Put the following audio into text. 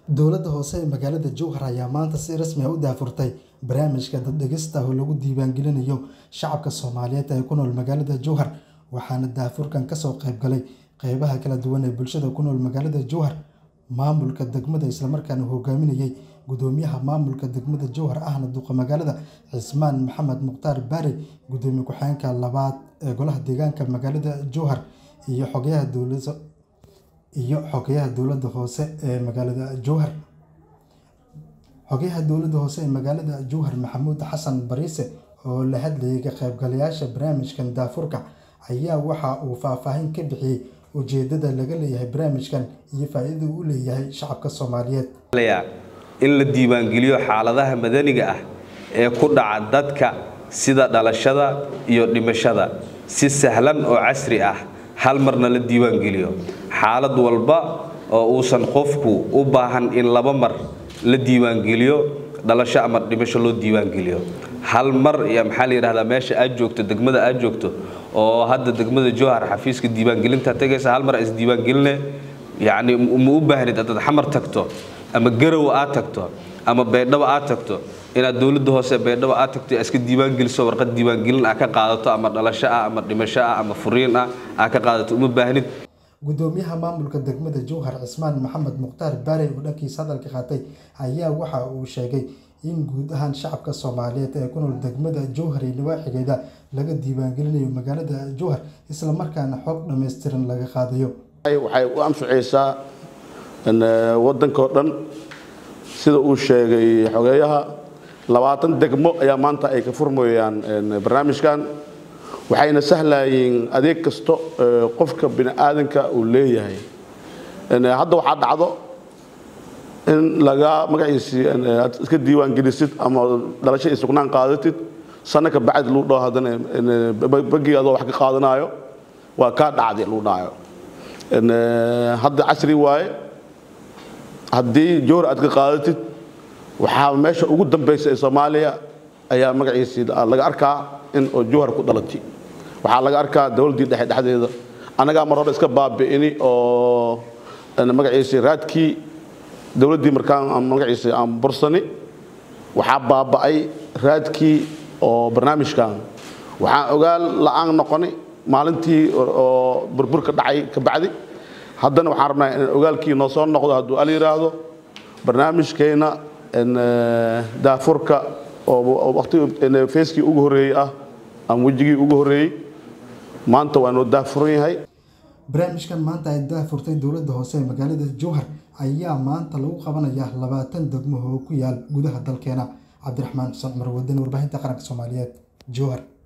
dowladda hoose ee magaalada Jowhar ayaa maanta si rasmi ah u daafurtay barnaamijka dad dhageysta oo lagu diiwaangelinayo shacabka Soomaaliyeed ee ku nool magaalada Jowhar waxaana daafurkan ka soo qayb galay qaybaha kala duwan ee bulshada ku nool magaalada Jowhar maamulka degmada isla markaana hogaaminayay gudoomiyaha maamulka degmada Jowhar ahna duqa magaalada Cismaan Maxamed Muqtaar Baare gudoomiye ku-xigeenka labaad ee golaha deegaanka magaalada Jowhar iyo xogayaha dowladda hoose ee magaalada Jowhar xogayaha dowladda hoose ee magaalada Jowhar Maxamuud Xasan Bariise oo la hadlayay ka qaybgalayaasha barnaamijkan daafurka ayaa waxa uu faahfaahin ka bixiyay ujeedada laga leeyahay barnaamijkan iyo faa'iidada uu leeyahay shacabka Soomaaliyeed in la diiwaangeliyo xaaladaha madaniga ah ee ku dhaca dadka sida dhalashada iyo dhimashada si sahlan oo casri ah hal marna la diiwaangeliyo xaalad walba oo uusan qofku u baahan in laba mar la diiwaangeliyo dhalasho ama dhimasho loo diiwaangeliyo hal mar iyo maxaa la yiraahdaa meesha aad joogto degmada aad joogto oo hadda degmada Jowhar xafiiska diiwaangelinta tagaysa hal mar is diiwaangeline yani uma u baahnid dad xamar tagto ama garow aad tagto ama beedhabo aad tagto inaad dawladda hoose beedhabo aad tagto iska diiwaangeliso warqad diiwaangelin ah ka qaadato ama dhalasho ah ama dhimasho ah ama furiin ah ka qaadato uma baahnid gudoomiyaha maamulka degmada Jowhar Cismaan Maxamed Muqtaar Baare oo dhankiisa hadalka qaatay ayaa waxa uu sheegay in guud ahaan shacabka Soomaaliyeed ee ku nool degmada Jowhar iyo nawaaxigeeda laga diiwaangelinayo magaalada Jowhar isla markaana xog dhameystiran laga qaadayo waxay u anfacaysaa in wadanka oo dhan sida uu sheegay xogeeyaha 20 degmo ayaa maanta ay ka furmayaan barnaamijkan waxayna sahlayeen adeeg kasto qofka bini aadanka uu leeyahay hadda waxa dhacdo in laga magaciisi iska diiwaan gelisid ama dhalasho ay sugnaan qaadatid sanadka bacad loo dhaho hadana bagiga adoo wax ka qaadanayo waa ka dhacday loo dhaayo hadda casri waaye haddii Jowhar aad ka qaadatid waxa meesha ugu dambeysay ee Soomaaliya ayaa magaciisi laga arkaa in Jowhar ku dhalatay waxa laga arkaa dawladda dhexdeeda anaga mar hore iska baabi'ini oo magaciisi raadkii dawladda markaan magaciisi aan bursani waxa baaba'ay raadkii oo barnaamijkan waxa ogaal la'aan noqoni maalintii oo burburka dhacay ka bacdi haddana waxaan rabnaa in ogaalkii noo soo noqdo hadduu al yiraahdo barnaamijkeena daafurka oo waqti feeskii ugu horeeyay ah ama wajigii ugu horeeyay maanta waa noo daafuran yahay barnaamijkan maanta ay daafurtay dowladda hoose ee magaalada Jowhar ayaa maanta lagu qabanayaa 20 degmo oo ku yaal gudaha dalkeena Cabdiraxmaan Xuseen Cumar Wadani warbaahinta qaranka Soomaaliyeed Jowhar.